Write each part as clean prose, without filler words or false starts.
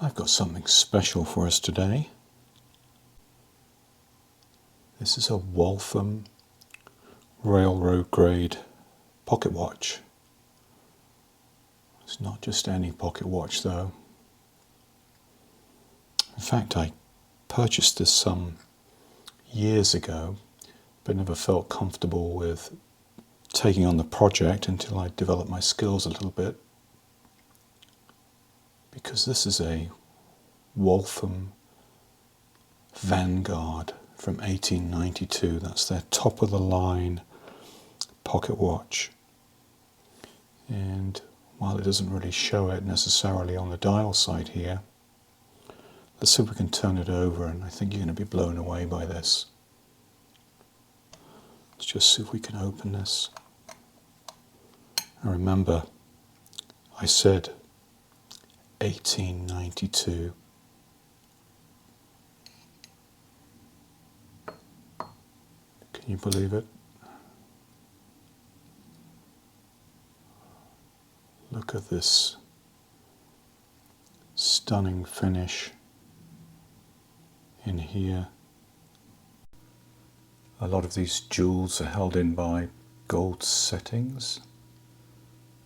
I've got something special for us today. This is a Waltham railroad grade pocket watch. It's not just any pocket watch though. In fact, I purchased this some years ago, but never felt comfortable with taking on the project until I developed my skills a little bit. Because this is a Waltham Vanguard from 1892. That's their top of the line pocket watch. And while it doesn't really show it necessarily on the dial side here, let's see if we can turn it over, and I think you're going to be blown away by this. Let's just see if we can open this. And remember, I said 1892. Can you believe it? Look at this stunning finish in here. A lot of these jewels are held in by gold settings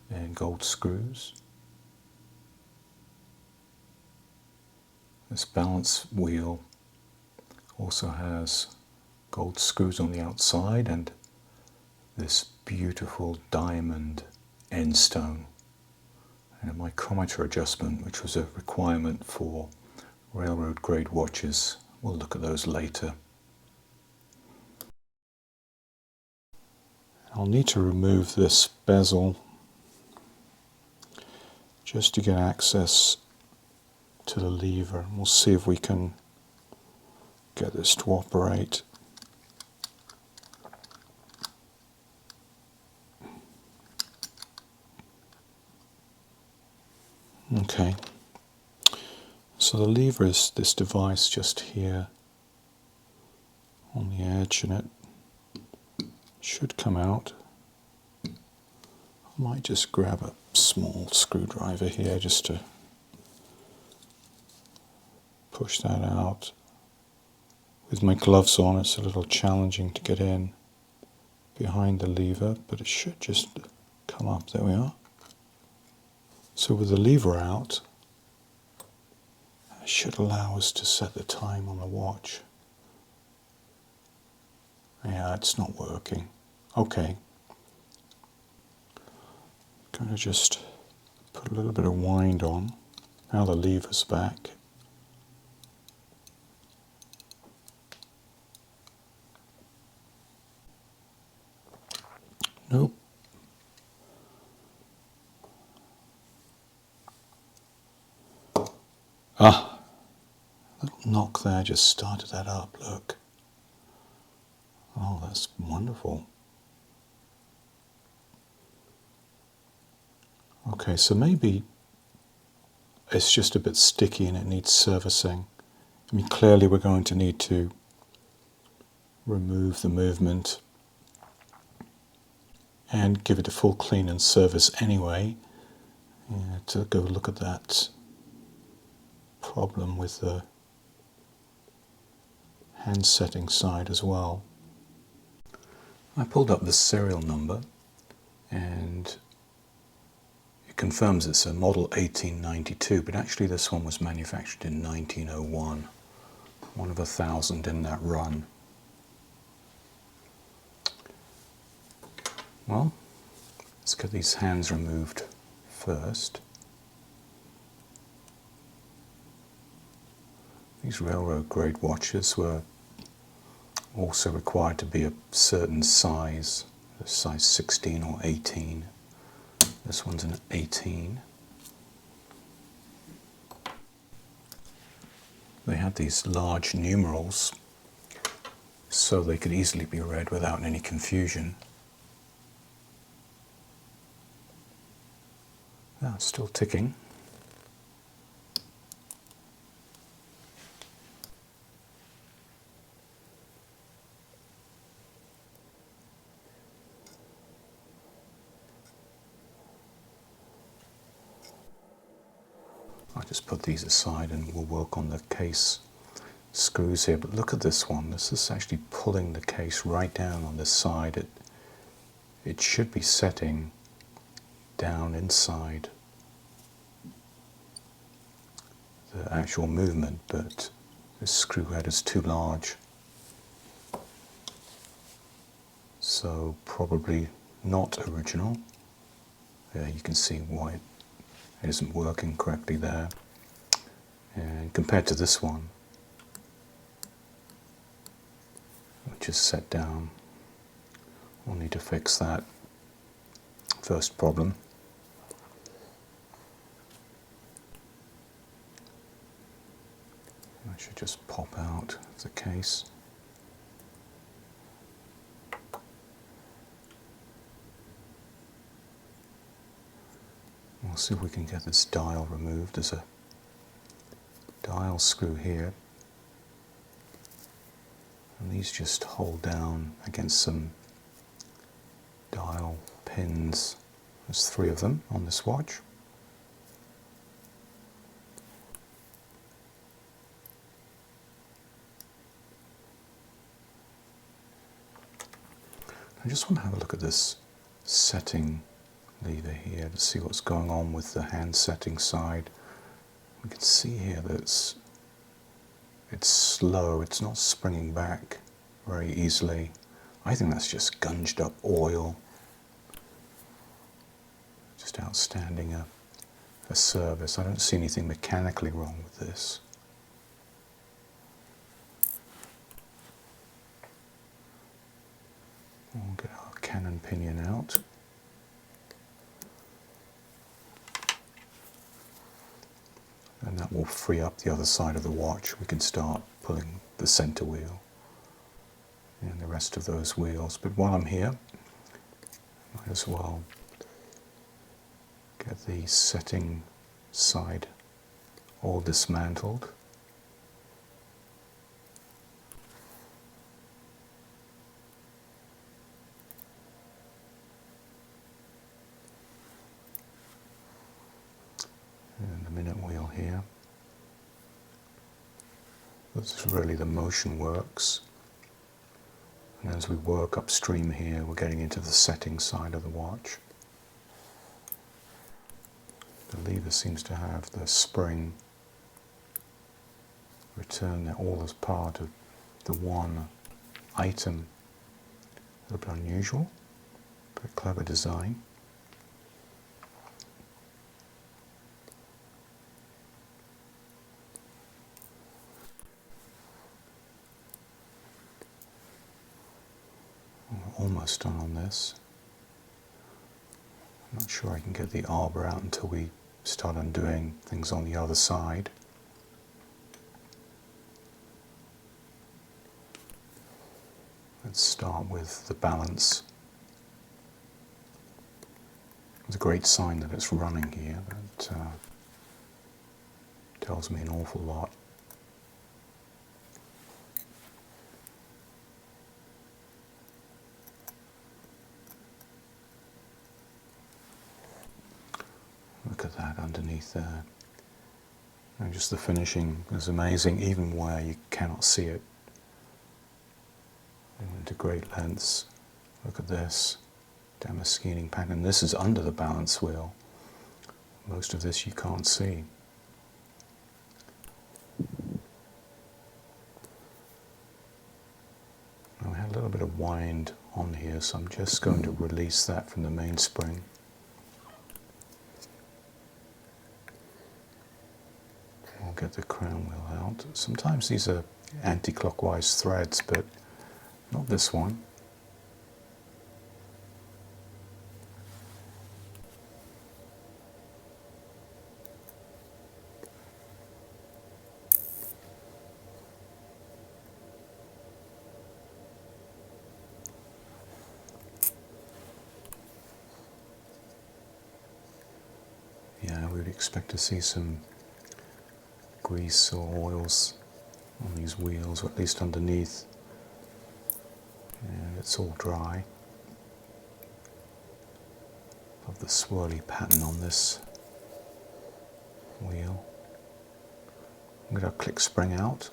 and gold screws. This balance wheel also has gold screws on the outside and this beautiful diamond end stone. And a micrometer adjustment, which was a requirement for railroad grade watches. We'll look at those later. I'll need to remove this bezel just to get access to the lever, and we'll see if we can get this to operate. Okay, so the lever is this device just here on the edge, and it should come out. I might just grab a small screwdriver here just to push that out. With my gloves on, it's a little challenging to get in behind the lever, but it should just come up. There we are. So with the lever out, it should allow us to set the time on the watch. Yeah, it's not working. Okay. Going to just put a little bit of wind on. Now the lever's back. Nope. Ah, a little knock there just started that up, look. Oh, that's wonderful. Okay, so maybe it's just a bit sticky and it needs servicing. I mean, clearly we're going to need to remove the movement and give it a full clean and service anyway. Yeah, to go look at that problem with the hand setting side as well. I pulled up the serial number and it confirms it's a model 1892, but actually this one was manufactured in 1901, one of 1,000 in that run. Well, let's get these hands removed first. These railroad grade watches were also required to be a certain size, a size 16 or 18. This one's an 18. They had these large numerals so they could easily be read without any confusion. Now it's still ticking. just put these aside and we'll work on the case screws here. But look at this one. This is actually pulling the case right down on this side. It should be setting down inside the actual movement, but this screw head is too large. So probably not original. Yeah, you can see why it isn't working correctly there. And compared to this one, which is set down, we'll need to fix that first problem. I should just pop out of the case. We'll see if we can get this dial removed. There's a dial screw here, and these just hold down against some dial pins. There's 3 of them on this watch. I just want to have a look at this setting lever here to see what's going on with the hand setting side. We can see here that it's slow, it's not springing back very easily. I think that's just gunged up oil. Just outstanding a service. I don't see anything mechanically wrong with this. We'll get our cannon pinion out. And that will free up the other side of the watch. We can start pulling the center wheel and the rest of those wheels. But while I'm here, might as well get the setting side all dismantled. And the minute wheel here. This is really the motion works. And as we work upstream here, we're getting into the setting side of the watch. The lever seems to have the spring return there all as part of the one item. A little bit unusual, but clever design. We're almost done on this. I'm not sure I can get the arbor out until we start undoing things on the other side. Let's start with the balance. It's a great sign that it's running here. That tells me an awful lot. Look at that underneath there. And just the finishing is amazing, even where you cannot see it. Into great lengths. Look at this damaskeening pattern. This is under the balance wheel. Most of this you can't see. Now we had a little bit of wind on here, so I'm just going to release that from the mainspring. We'll get the crown wheel out. Sometimes these are anti-clockwise threads, but not this one. Yeah, we'd expect to see some grease or oils on these wheels, or at least underneath. And it's all dry. Love the swirly pattern on this wheel. get our click spring out.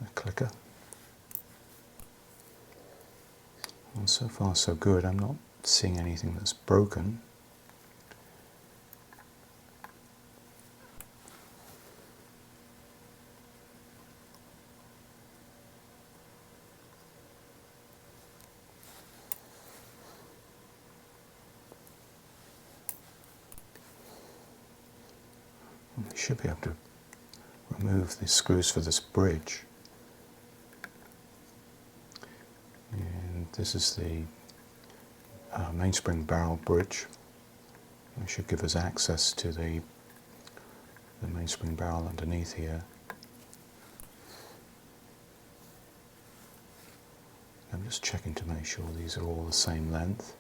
The clicker. Well, so far so good. I'm not seeing anything that's broken. We should be able to remove the screws for this bridge. And this is the mainspring barrel bridge. It should give us access to the mainspring barrel underneath here. I'm just checking to make sure these are all the same length.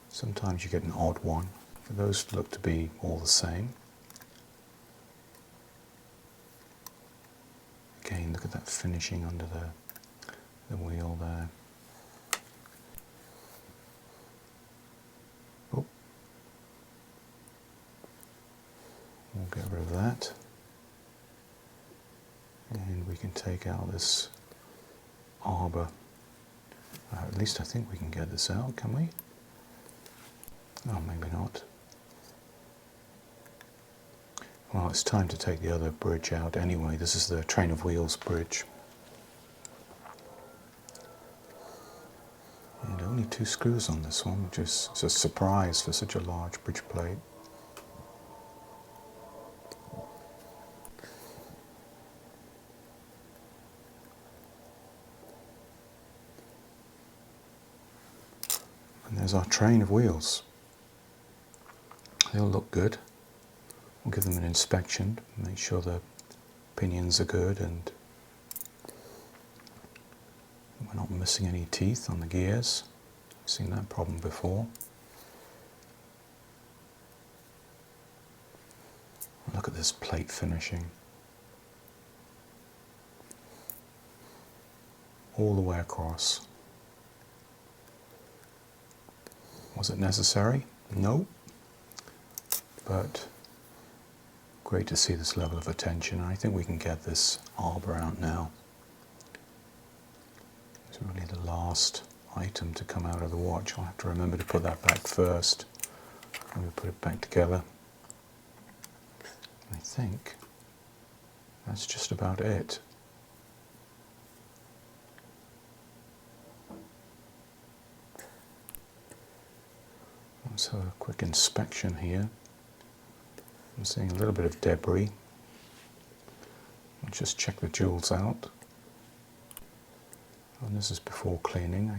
Sometimes you get an odd one, but those look to be all the same. Again, look at that finishing under the wheel there. Oh. We'll get rid of that. And we can take out this arbor. At least I think we can get this out, can we? Oh, maybe not. Well, it's time to take the other bridge out anyway. This is the train of wheels bridge. And only 2 screws on this one, which is a surprise for such a large bridge plate. And there's our train of wheels. They'll look good. We'll give them an inspection, make sure the pinions are good and we're not missing any teeth on the gears. I've seen that problem before. Look at this plate finishing. All the way across. Was it necessary? No. But great to see this level of attention. I think we can get this arbor out now. It's really the last item to come out of the watch. I'll have to remember to put that back first when we put it back together. I think that's just about it. Let's have a quick inspection here. I'm seeing a little bit of debris. I'll just check the jewels out. And this is before cleaning. I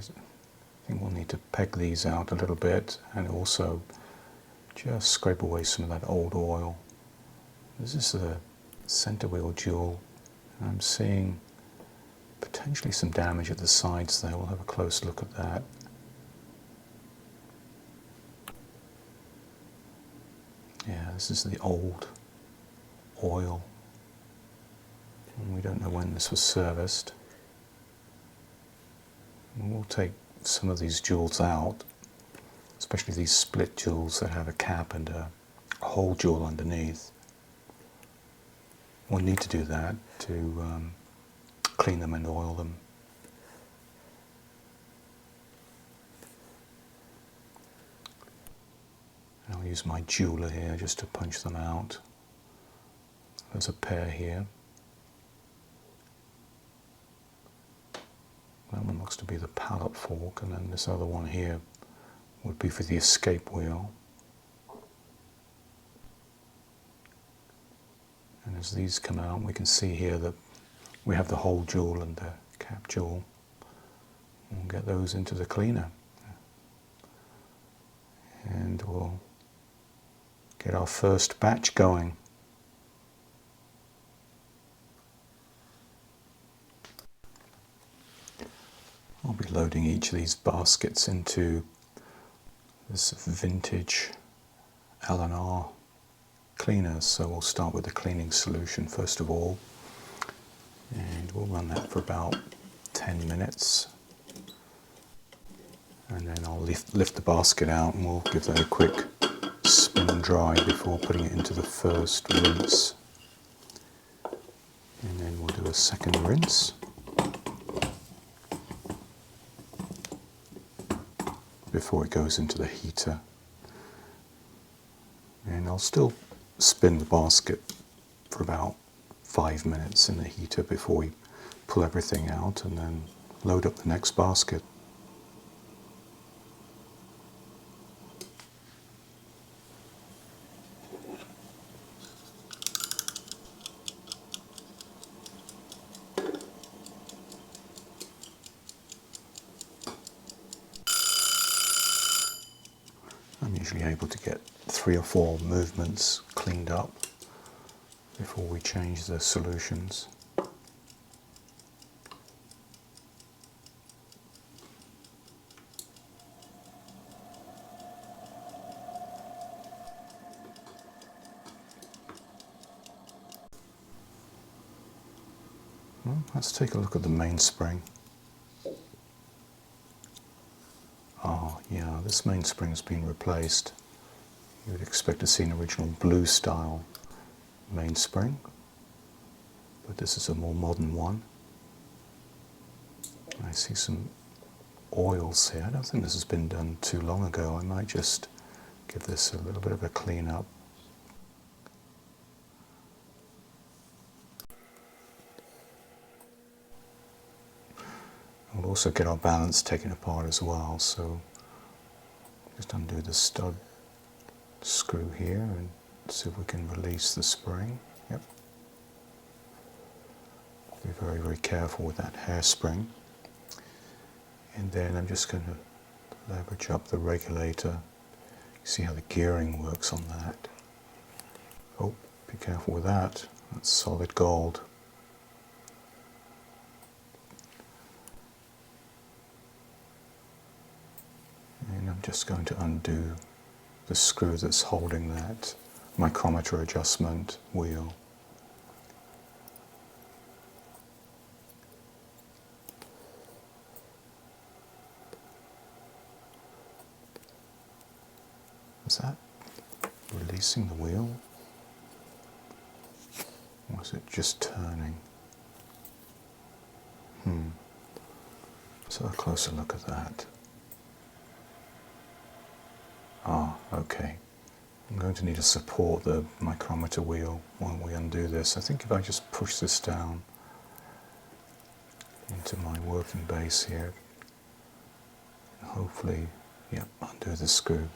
think we'll need to peg these out a little bit and also just scrape away some of that old oil. This is the center wheel jewel. And I'm seeing potentially some damage at the sides there. We'll have a close look at that. Yeah, this is the old oil. And we don't know when this was serviced. And we'll take some of these jewels out, especially these split jewels that have a cap and a whole jewel underneath. We'll need to do that to clean them and oil them. And I'll use my jeweler here just to punch them out. There's a pair here. That one looks to be the pallet fork, and then this other one here would be for the escape wheel. And as these come out, we can see here that we have the whole jewel and the cap jewel. We'll get those into the cleaner. And we'll get our first batch going. I'll be loading each of these baskets into this vintage L&R cleaner. So we'll start with the cleaning solution first of all. And we'll run that for about 10 minutes. And then I'll lift the basket out and we'll give that a quick spin and dry before putting it into the first rinse. And then we'll do a second rinse. Before it goes into the heater. And I'll still spin the basket for about 5 minutes in the heater before we pull everything out and then load up the next basket. I'm usually able to get 3 or 4 movements cleaned up before we change the solutions. Well, let's take a look at the mainspring. Oh yeah, this mainspring has been replaced. You would expect to see an original blue style mainspring, but this is a more modern one. I see some oils here. I don't think this has been done too long ago. I might just give this a little bit of a clean up. We'll also get our balance taken apart as well, so just undo the stud screw here and see if we can release the spring. Yep. Be very, very careful with that hairspring. And then I'm just going to leverage up the regulator. See how the gearing works on that. Oh, be careful with that. That's solid gold. And I'm just going to undo the screw that's holding that micrometer adjustment wheel. Is that releasing the wheel? Or is it just turning? Let's have a closer look at that. Ah, okay. I'm going to need to support the micrometer wheel while we undo this. I think if I just push this down into my working base here, hopefully, yep, undo the screw.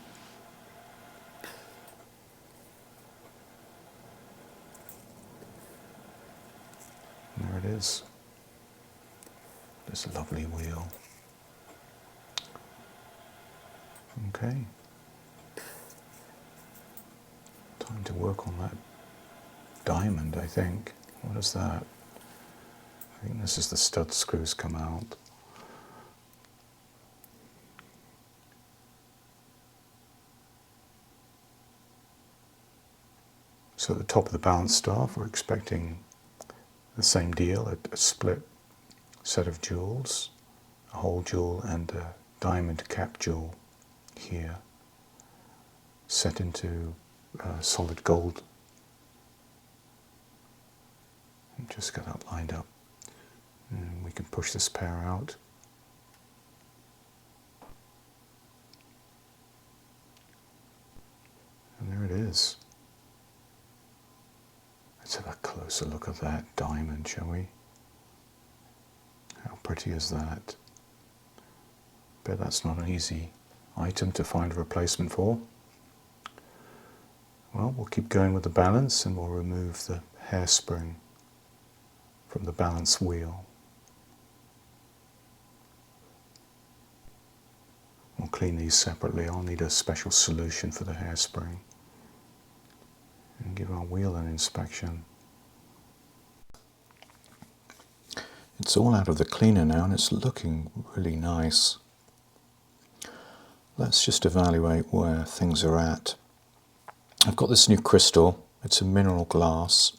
And there it is. This lovely wheel. Okay. Time to work on that diamond, I think. What is that? I think this is the stud screws come out. So at the top of the balance staff, we're expecting the same deal, a split set of jewels, a whole jewel and a diamond cap jewel here, set into solid gold. And just get that lined up. And we can push this pair out. And there it is. Let's have a closer look at that diamond, shall we? How pretty is that? Bet that's not an easy item to find a replacement for. Well, we'll keep going with the balance and we'll remove the hairspring from the balance wheel. We'll clean these separately. I'll need a special solution for the hairspring. And give our wheel an inspection. It's all out of the cleaner now and it's looking really nice. Let's just evaluate where things are at. I've got this new crystal. It's a mineral glass,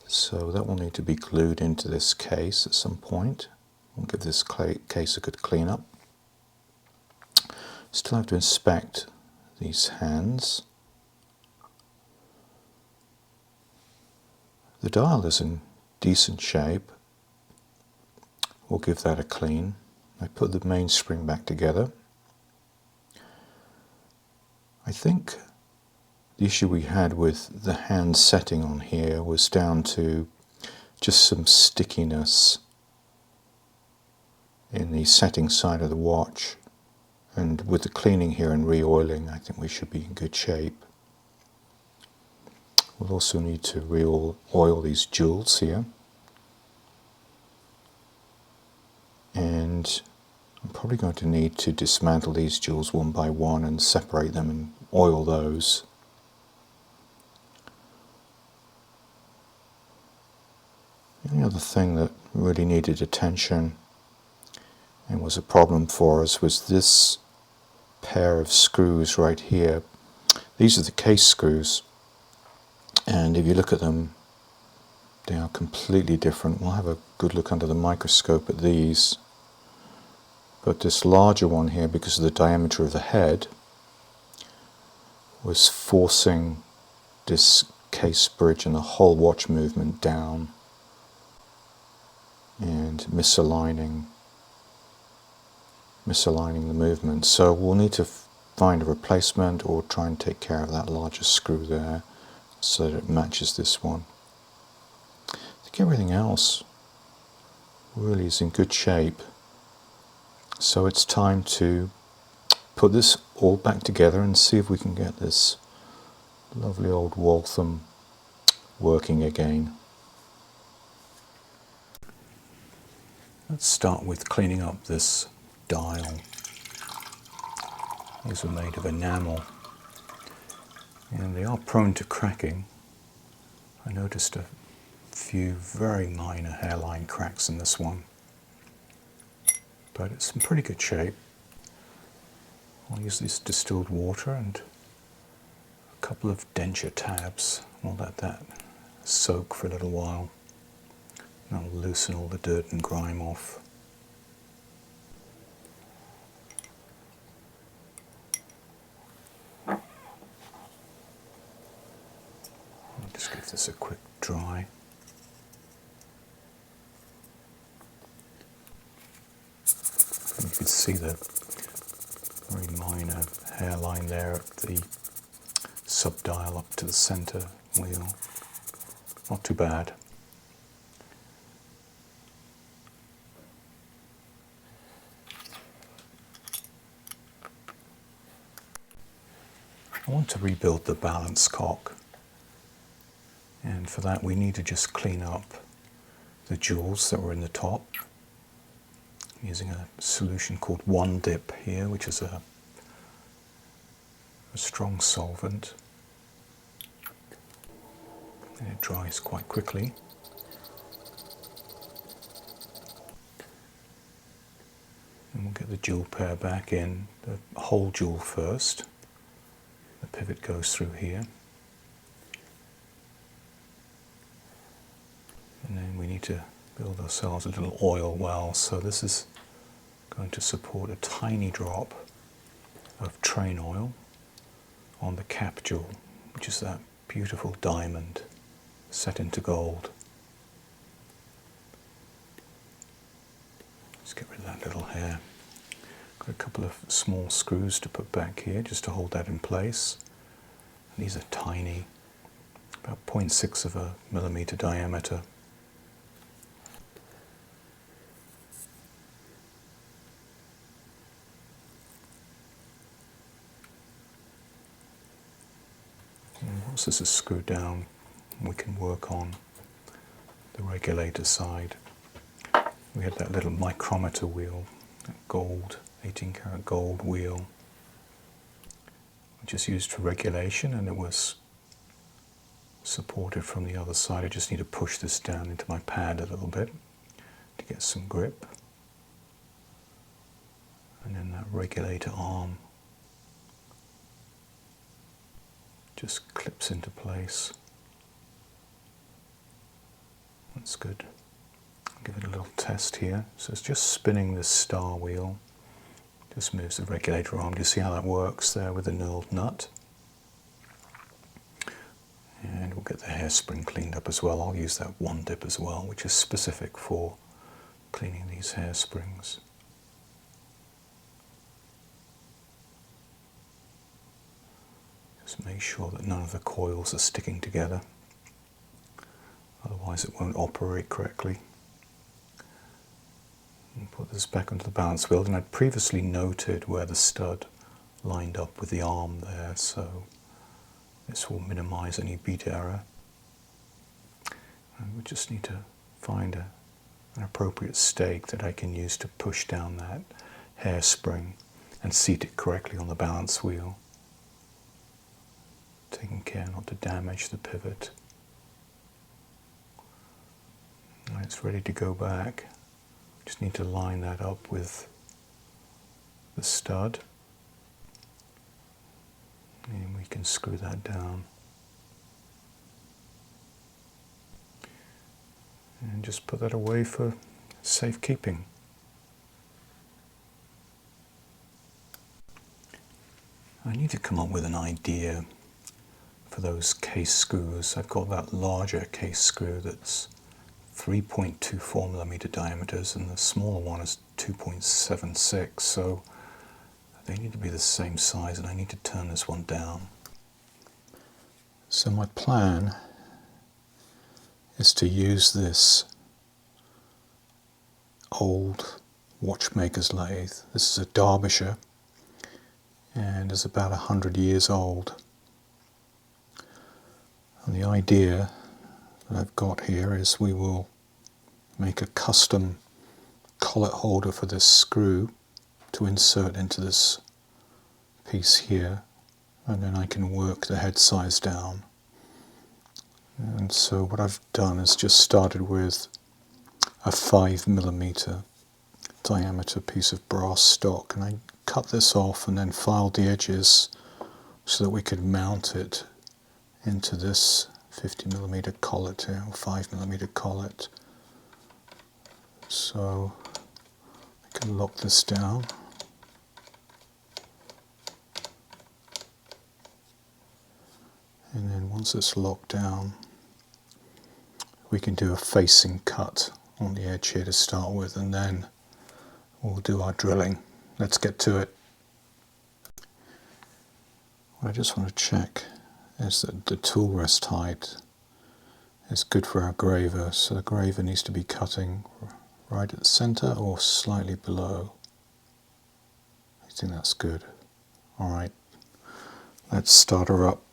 so that will need to be glued into this case at some point. We'll give this case a good clean up. Still have to inspect these hands. The dial is in decent shape. We'll give that a clean. I put the mainspring back together. I think the issue we had with the hand setting on here was down to just some stickiness in the setting side of the watch, and with the cleaning here and re-oiling I think we should be in good shape. We'll also need to re-oil these jewels here, and I'm probably going to need to dismantle these jewels one by one and separate them and oil those. The only other thing that really needed attention and was a problem for us was this pair of screws right here. These are the case screws, and if you look at them, they are completely different. We'll have a good look under the microscope at these. But this larger one here, because of the diameter of the head, was forcing this case bridge and the whole watch movement down and misaligning the movement. So we'll need to find a replacement or try and take care of that larger screw there so that it matches this one. I think everything else really is in good shape. So it's time to put this all back together and see if we can get this lovely old Waltham working again. Let's start with cleaning up this dial. These are made of enamel and they are prone to cracking. I noticed a few very minor hairline cracks in this one, but it's in pretty good shape. I'll use this distilled water and a couple of denture tabs. We'll let that soak for a little while. That'll loosen all the dirt and grime off. Just give this a quick dry. You can see the very minor hairline there at the sub-dial up to the center wheel. Not too bad. I want to rebuild the balance cock, and for that we need to just clean up the jewels that were in the top using a solution called One Dip here, which is a strong solvent, and it dries quite quickly. And we'll get the jewel pair back in, the whole jewel first. The pivot goes through here. And then we need to build ourselves a little oil well. So this is going to support a tiny drop of train oil on the cap jewel, which is that beautiful diamond set into gold. Let's get rid of that little hair. Got a couple of small screws to put back here just to hold that in place. And these are tiny, about 0.6 of a millimeter diameter. And once this is screwed down, we can work on the regulator side. We had that little micrometer wheel, that gold, 18 karat gold wheel, which is used for regulation, and it was supported from the other side. I just need to push this down into my pad a little bit to get some grip. And then that regulator arm just clips into place. That's good. Give it a little test here. So it's just spinning this star wheel. Just moves the regulator arm. Do you see how that works there with the knurled nut? And we'll get the hairspring cleaned up as well. I'll use that one dip as well, which is specific for cleaning these hairsprings. Just make sure that none of the coils are sticking together. Otherwise it won't operate correctly. And put this back onto the balance wheel, and I'd previously noted where the stud lined up with the arm there, so this will minimize any beat error. And we just need to find an appropriate stake that I can use to push down that hairspring and seat it correctly on the balance wheel, taking care not to damage the pivot. And it's ready to go back. Just need to line that up with the stud, and we can screw that down. And just put that away for safekeeping. I need to come up with an idea for those case screws. I've got that larger case screw that's 3.24mm diameters, and the smaller one is 2.76, so they need to be the same size, and I need to turn this one down. So my plan is to use this old watchmaker's lathe. This is a Derbyshire and is about 100 years old. And the idea that I've got here is we will make a custom collet holder for this screw to insert into this piece here, and then I can work the head size down. And so what I've done is just started with a 5mm diameter piece of brass stock, and I cut this off and then filed the edges so that we could mount it into this 50mm collet here, or 5mm collet. So I can lock this down. And then once it's locked down, we can do a facing cut on the edge here to start with, and then we'll do our drilling. Let's get to it. What I just want to check is that the tool rest height is good for our graver, so the graver needs to be cutting right at the center or slightly below. I think that's good. Alright, let's start her up.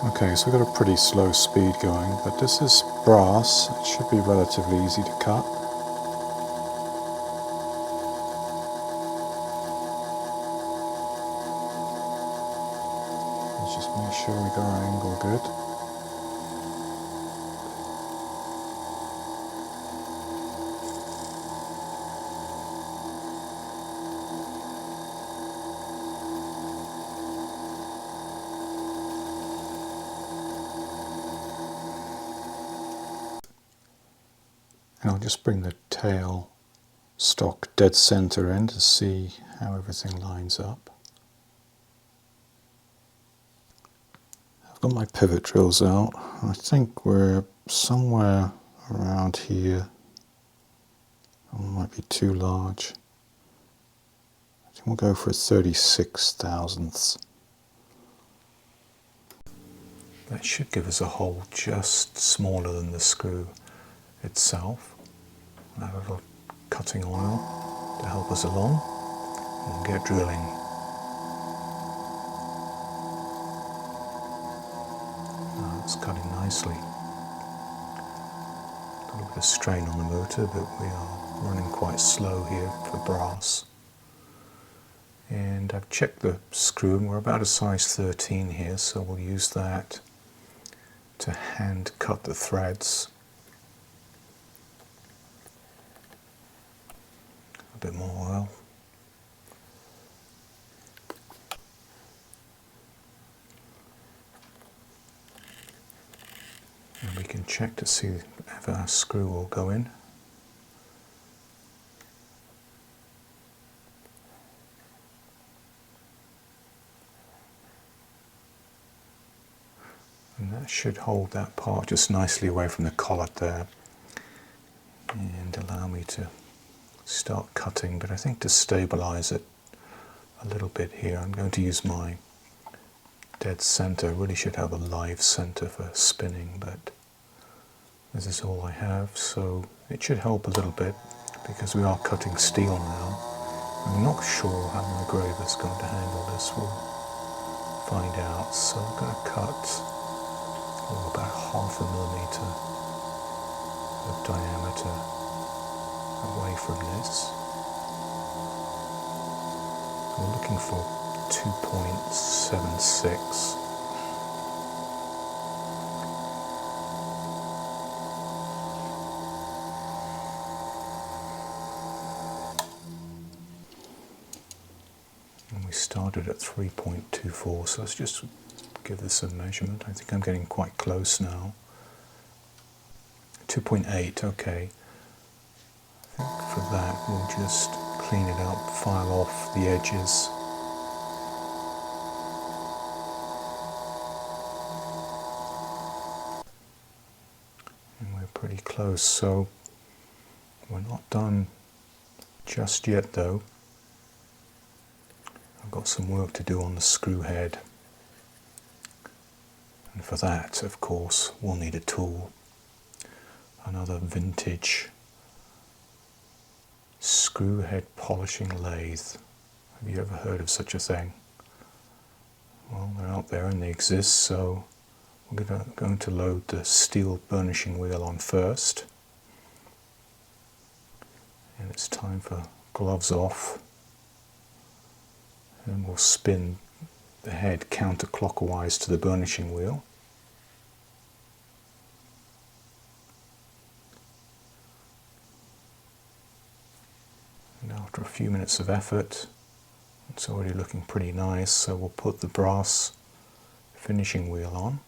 Okay, so we've got a pretty slow speed going, but this is brass. It should be relatively easy to cut. Let's just make sure we got our angle good. And I'll just bring the tail stock dead center in to see how everything lines up. I've got my pivot drills out. I think we're somewhere around here. It might be too large. I think we'll go for a 36 thousandths. That should give us a hole just smaller than the screw itself. Add a little cutting oil to help us along, and we'll get drilling. It's cutting nicely. A little bit of strain on the motor, but we are running quite slow here for brass. And I've checked the screw, and we're about a size 13 here, so we'll use that to hand cut the threads. bit more oil. And we can check to see if our screw will go in. And that should hold that part just nicely away from the collet there and allow me to start cutting. But I think to stabilize it a little bit here, I'm going to use my dead center. I really should have a live center for spinning, but this is all I have, so it should help a little bit because we are cutting steel now. I'm not sure how my graver is going to handle this. We'll find out. So I'm going to cut about 1/2 millimeter of diameter away from this. We're looking for 2.76. And we started at 3.24, so let's just give this a measurement. I think I'm getting quite close now. 2.8, okay. I think for that we'll just clean it up, file off the edges. And we're pretty close, so we're not done just yet though. I've got some work to do on the screw head. And for that, of course, we'll need a tool. Another vintage screw head polishing lathe. Have you ever heard of such a thing? Well, they're out there and they exist, so we're going to load the steel burnishing wheel on first. And it's time for gloves off. And we'll spin the head counterclockwise to the burnishing wheel. And after a few minutes of effort, it's already looking pretty nice, so we'll put the brass finishing wheel on.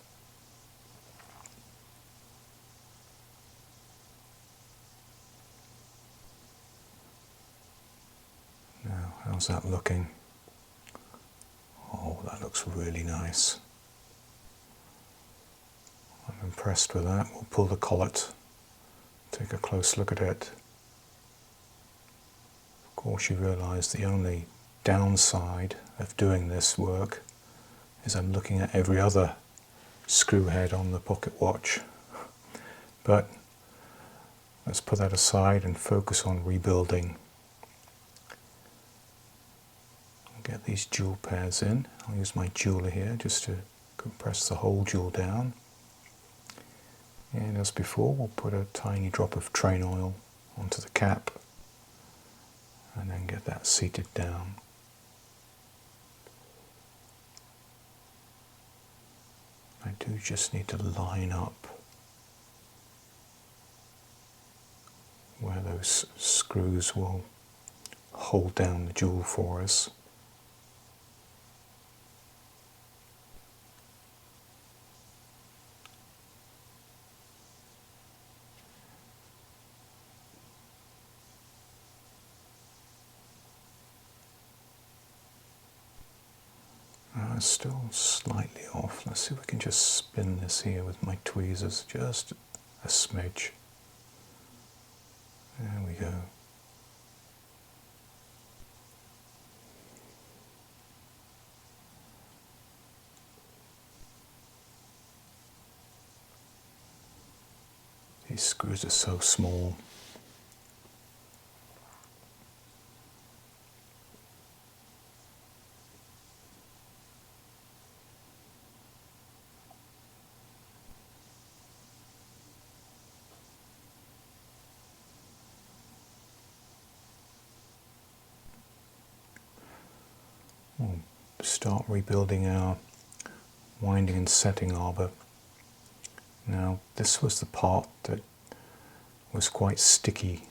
Now, how's that looking? Oh, that looks really nice. I'm impressed with that. We'll pull the collet, take a close look at it. Of course, you realise the only downside of doing this work is I'm looking at every other screw head on the pocket watch. But let's put that aside and focus on rebuilding. Get these jewel pairs in. I'll use my jeweler here just to compress the whole jewel down. And as before, we'll put a tiny drop of train oil onto the cap and then get that seated down. I do just need to line up where those screws will hold down the jewel for us. Still slightly off. Let's see if we can just spin this here with my tweezers, just a smidge. There we go. These screws are so small. We'll start rebuilding our winding and setting arbor. Now, this was the part that was quite sticky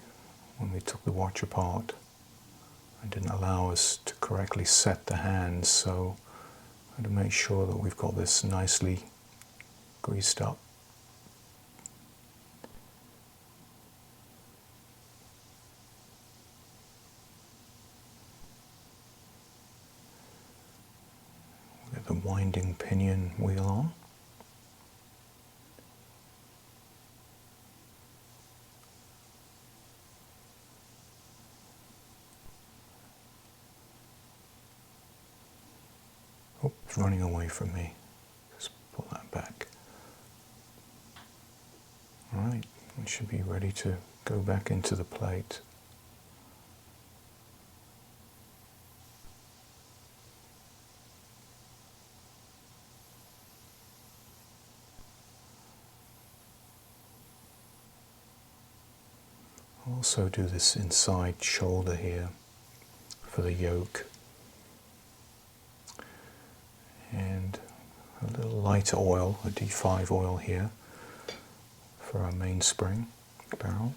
when we took the watch apart. it didn't allow us to correctly set the hands, so I had to make sure that we've got this nicely greased up. We'll get the winding pinion wheel on. Oh, it's running away from me. Just put that back. Alright, we should be ready to go back into the plate. I'll also do this inside shoulder here for the yoke. And a little lighter oil, a D5 oil here for our mainspring barrel.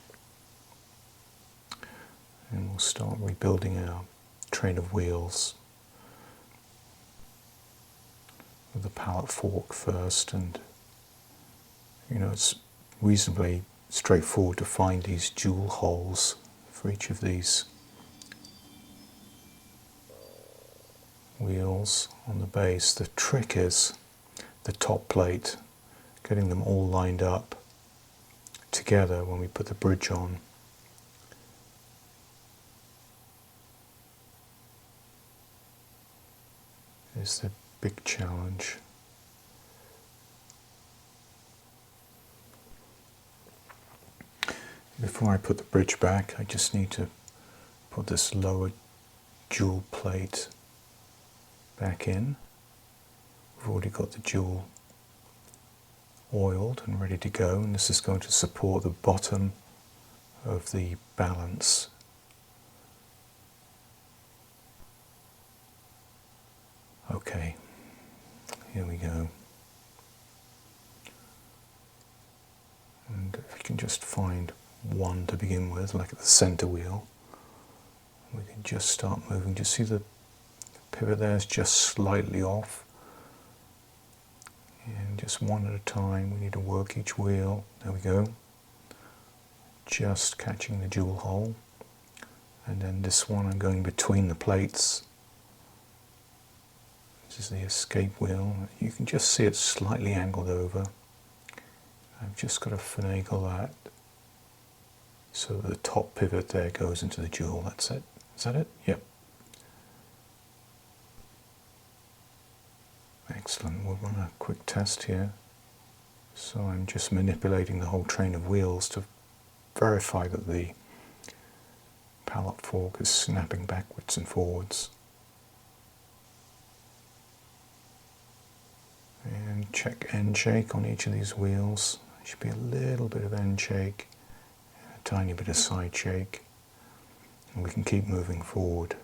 And we'll start rebuilding our train of wheels with the pallet fork first. And you know, it's reasonably straightforward to find these jewel holes for each of these wheels on the base. The trick is the top plate, getting them all lined up together when we put the bridge on. Is the big challenge. Before I put the bridge back, I just need to put this lower jewel plate back in. We've already got the jewel oiled and ready to go, and this is going to support the bottom of the balance. Okay, here we go. And if you can just find one to begin with, like at the center wheel, we can just start moving. Just see the pivot there is just slightly off. And just one at a time, we need to work each wheel. There we go. Just catching the jewel hole. And then this one, I'm going between the plates. This is the escape wheel. You can just see it slightly angled over. I've just got to finagle that so that the top pivot there goes into the jewel. That's it. Is that it? Yep. Excellent. We'll run a quick test here. So I'm just manipulating the whole train of wheels to verify that the pallet fork is snapping backwards and forwards. And check end shake on each of these wheels. There should be a little bit of end shake, a tiny bit of side shake, and we can keep moving forward.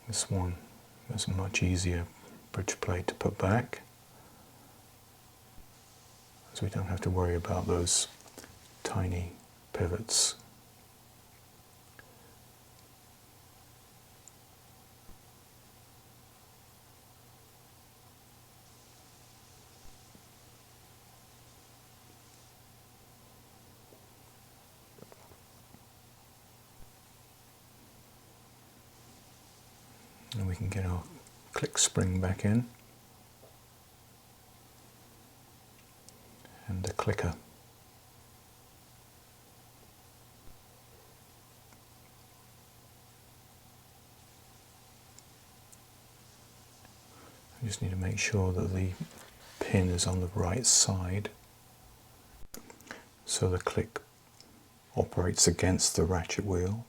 This one is a much easier bridge plate to put back, so we don't have to worry about those tiny pivots. And we can get our click spring back in, and the clicker. I just need to make sure that the pin is on the right side, so the click operates against the ratchet wheel.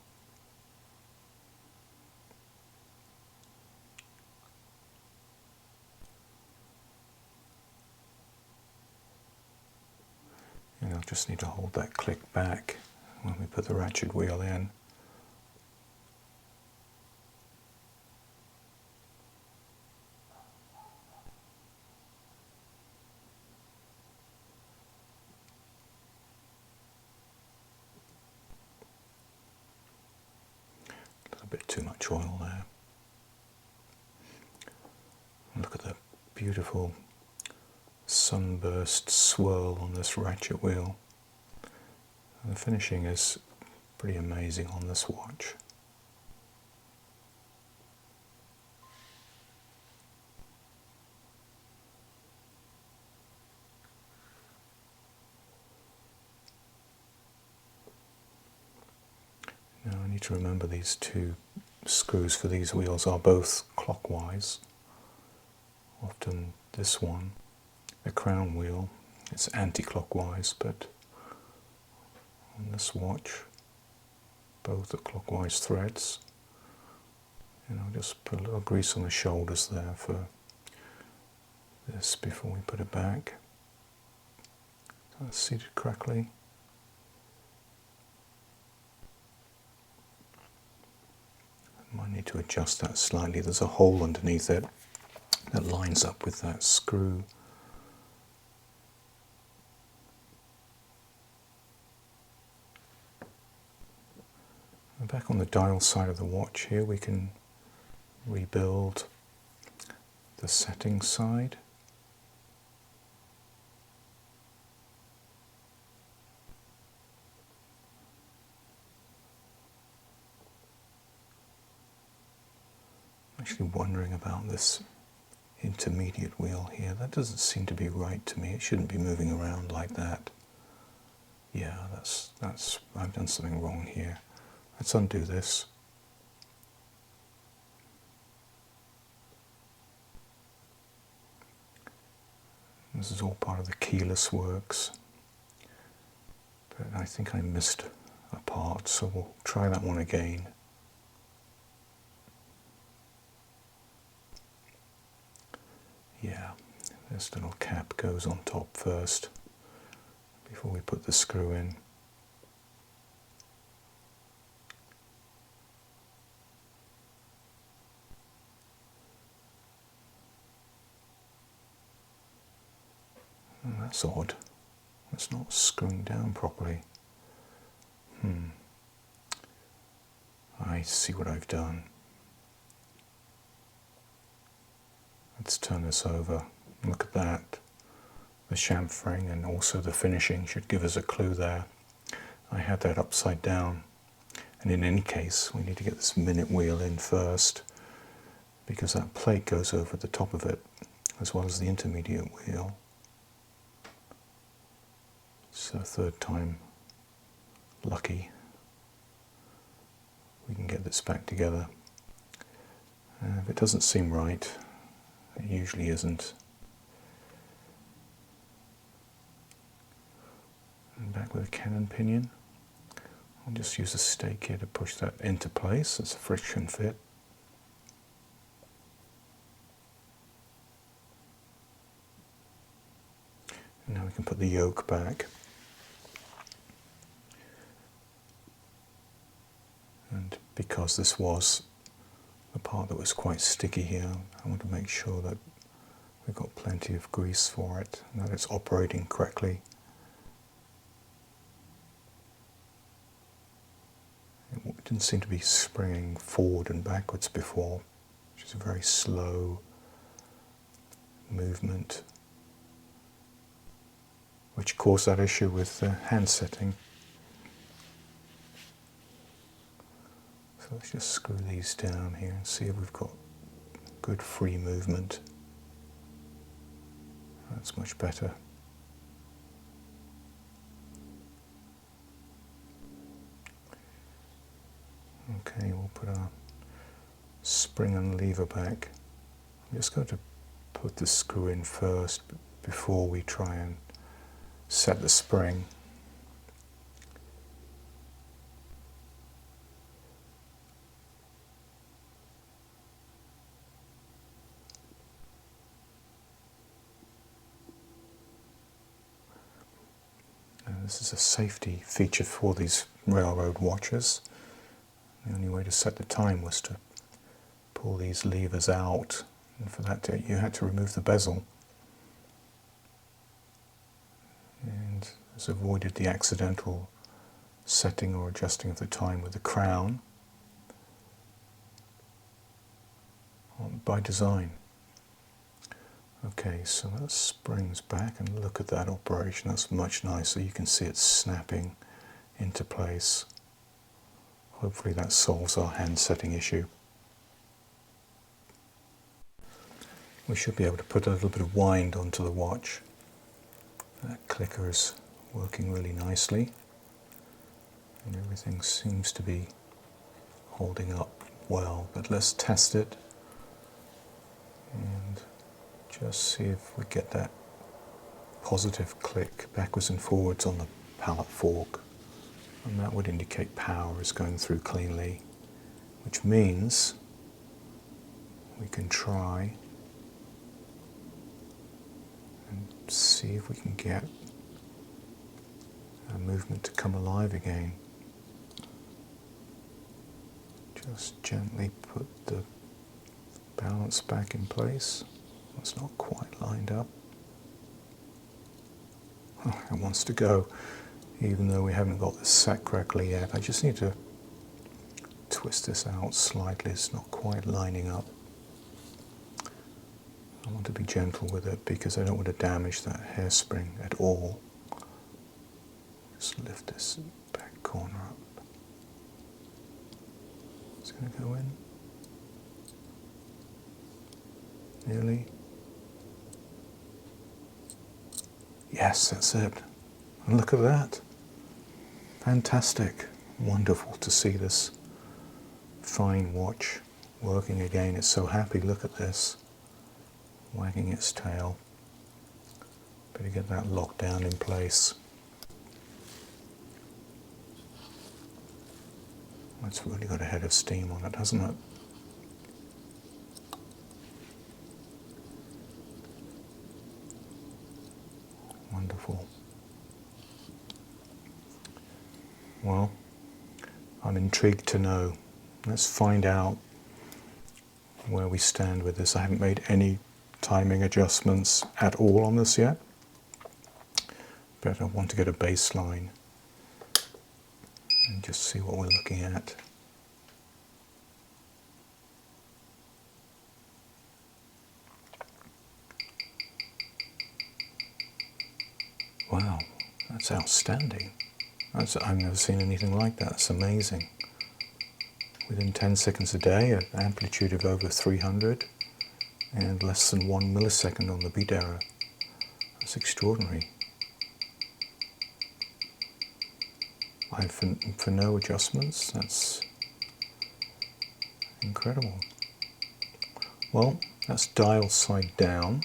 And I'll just need to hold that click back when we put the ratchet wheel in. too much oil there. Look at the beautiful sunburst swirl on this ratchet wheel. And the finishing is pretty amazing on this watch. Now I need to remember these two screws for these wheels are both clockwise. Often this one, the crown wheel, it's anti-clockwise, but on this watch both are clockwise threads. And I'll just put a little grease on the shoulders there for this before we put it back. So it's seated correctly. Might need to adjust that slightly. There's a hole underneath it that lines up with that screw. And back on the dial side of the watch here, we can rebuild the setting side. Actually wondering about this intermediate wheel here. That doesn't seem to be right to me. It shouldn't be moving around like that. Yeah, that's I've done something wrong here. Let's undo this. This is all part of the keyless works. But I think I missed a part, so we'll try that one again. Yeah, this little cap goes on top first before we put the screw in. Oh, that's odd. It's not screwing down properly. I see what I've done. Let's turn this over. Look at that. The chamfering and also the finishing should give us a clue there. I had that upside down. And in any case, we need to get this minute wheel in first, because that plate goes over the top of it, as well as the intermediate wheel. So third time lucky. We can get this back together. If it doesn't seem right, it usually isn't. And back with a cannon pinion. I'll just use a stake here to push that into place. It's a friction fit. And now we can put the yoke back. And because this was the part that was quite sticky here, I want to make sure that we've got plenty of grease for it and that it's operating correctly. It didn't seem to be springing forward and backwards before, which is a very slow movement, which caused that issue with the hand setting. So let's just screw these down here and see if we've got good free movement. That's much better. Okay, we'll put our spring and lever back. I'm just going to put the screw in first before we try and set the spring. And this is a safety feature for these railroad watches. The only way to set the time was to pull these levers out, and for that you had to remove the bezel. And this avoided the accidental setting or adjusting of the time with the crown. by design. Okay, so that springs back, and look at that operation. That's much nicer. You can see it snapping into place. Hopefully that solves our hand setting issue. We should be able to put a little bit of wind onto the watch. That clicker is working really nicely, and everything seems to be holding up well. But let's test it and just see if we get that positive click backwards and forwards on the pallet fork, and that would indicate power is going through cleanly, which means we can try and see if we can get our movement to come alive again. Just gently put the balance back in place. It's not quite lined up. Oh, it wants to go, even though we haven't got this set correctly yet. I just need to twist this out slightly. It's not quite lining up. I want to be gentle with it because I don't want to damage that hairspring at all. Just lift this back corner up. It's going to go in. Nearly. Yes, that's it. And look at that. Fantastic. Wonderful to see this fine watch working again. It's so happy. Look at this. Wagging its tail. Better get that locked down in place. It's really got a head of steam on it, hasn't it? Wonderful. Well, I'm intrigued to know. Let's find out where we stand with this. I haven't made any timing adjustments at all on this yet, but I want to get a baseline and just see what we're looking at. Wow, that's outstanding. I've never seen anything like that. That's amazing. Within 10 seconds a day, an amplitude of over 300 and less than 1 millisecond on the beat error. That's extraordinary. For no adjustments, that's incredible. Well, that's dial side down.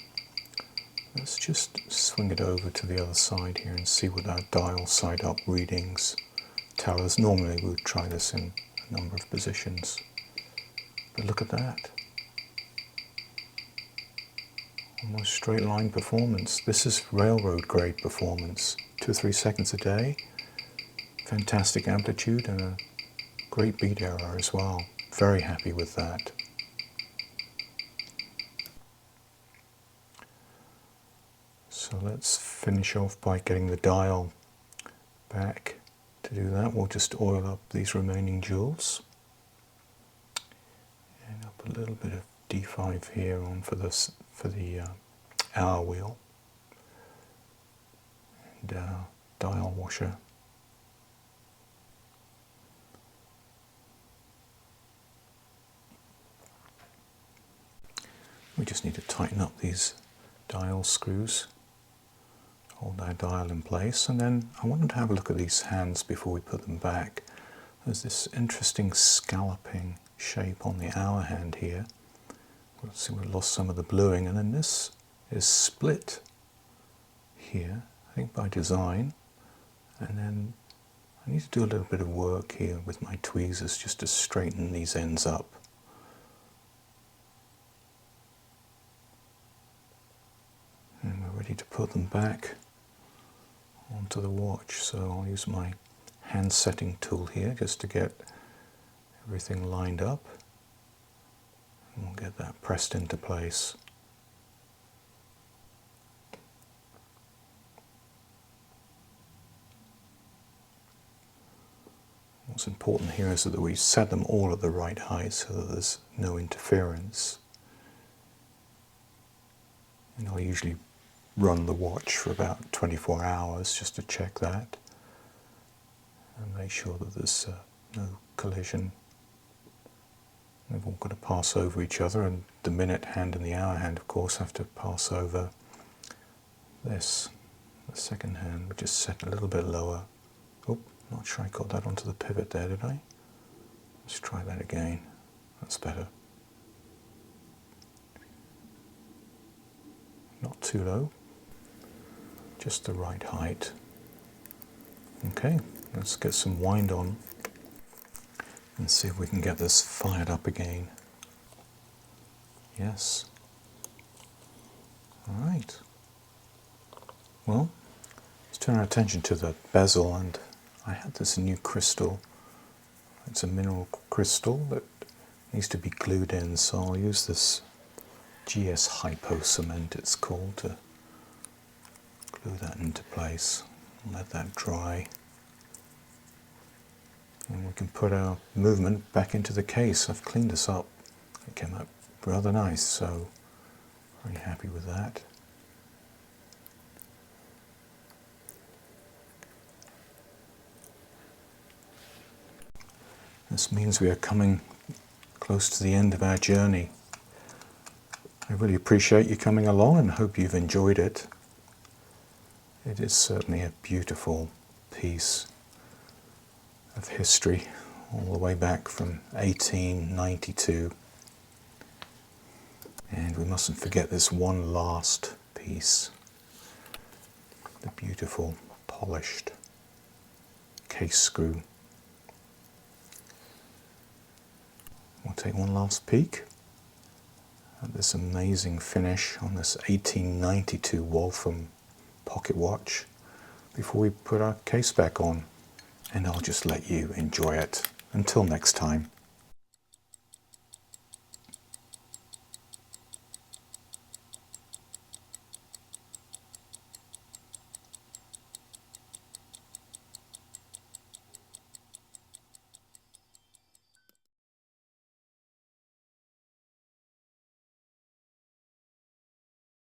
Let's just swing it over to the other side here and see what our dial side up readings tell us. Normally we would try this in a number of positions, but look at that. Almost straight line performance. This is railroad grade performance. 2 or 3 seconds a day. Fantastic amplitude and a great beat error as well. Very happy with that. So let's finish off by getting the dial back. To do that, we'll just oil up these remaining jewels. And I'll put a little bit of D5 here on for the hour wheel. And dial washer. We just need to tighten up these dial screws. Hold our dial in place, and then I wanted to have a look at these hands before we put them back. There's this interesting scalloping shape on the hour hand here. Let's see, we've lost some of the bluing, and then this is split here, I think by design. And then I need to do a little bit of work here with my tweezers just to straighten these ends up. And we're ready to put them back onto the watch, so I'll use my hand setting tool here just to get everything lined up, and we'll get that pressed into place. What's important here is that we set them all at the right height so that there's no interference. And I'll usually run the watch for about 24 hours just to check that and make sure that there's no collision. They've all got to pass over each other, and the minute hand and the hour hand, of course, have to pass over this. The second hand, which is set a little bit lower. Oh, not sure I got that onto the pivot there, did I? Let's try that again. That's better. Not too low. Just the right height. Okay, let's get some wind on and see if we can get this fired up again. Yes. Alright. Well, let's turn our attention to the bezel, and I had this new crystal. It's a mineral crystal that needs to be glued in, so I'll use this GS Hypo cement, it's called, to glue that into place. Let that dry. And we can put our movement back into the case. I've cleaned this up. It came out rather nice, so very happy with that. This means we are coming close to the end of our journey. I really appreciate you coming along and hope you've enjoyed it. It is certainly a beautiful piece of history, all the way back from 1892. And we mustn't forget this one last piece, the beautiful polished case screw. We'll take one last peek at this amazing finish on this 1892 Waltham pocket watch before we put our case back on. And I'll just let you enjoy it. Until next time.